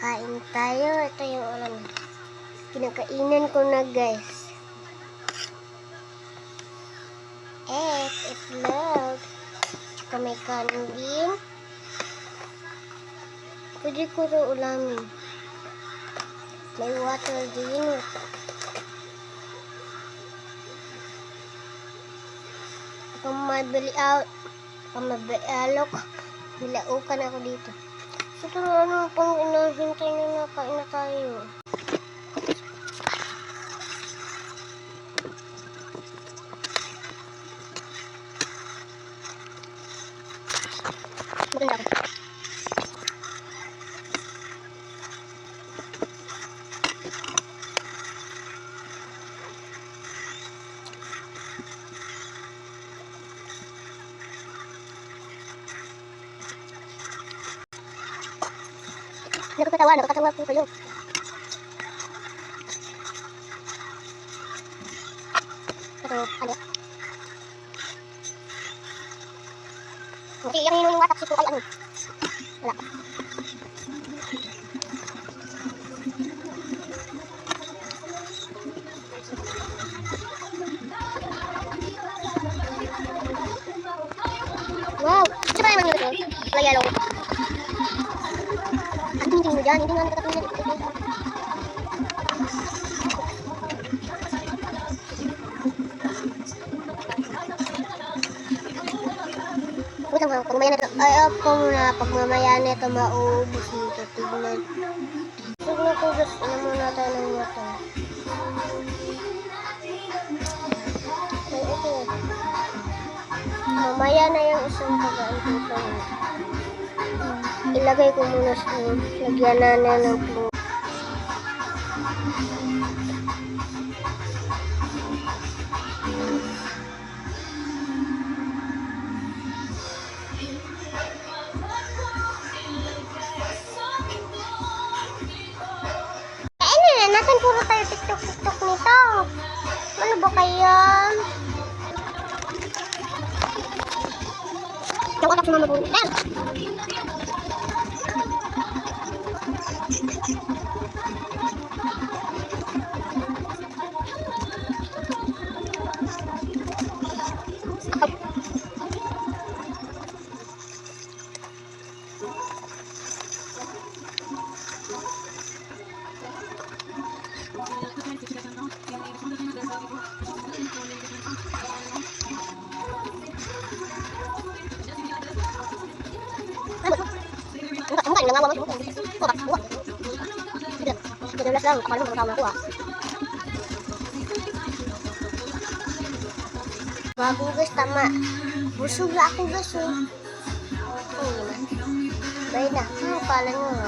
Kain tayo. Ito yung ulam. Kinakainan ko na, guys. Egg, itlog. Tsaka may kanin din. Pwede ko rin ulamin. May water din. Pamabilialok. Bilaukan ako dito. Ito na ano pang inahintay na nakain na tayo. Maganda ako. Nakakatawa po kayo. Pero, ano? Kasi yung watak si po ay ano? Wala. Wow! Ito ba naman yun ito? Wala yellow. Ang tingin mo dyan, hindi nga nakatulad. Pag mamaya nito maubos nito, tignan. Tignan ko, gusto na muna tayo ng water. Ito. Mamaya na yung isang pagkain dito. Ilagay ko muna sa lagyan na ng ping. Natin puro tayo tiktok nito. Ano ba kaya? Yung otak sumama po. Dan! Bago guys, tama. Busog na ako guys. Okay na. Bye na. Ano pala nyo?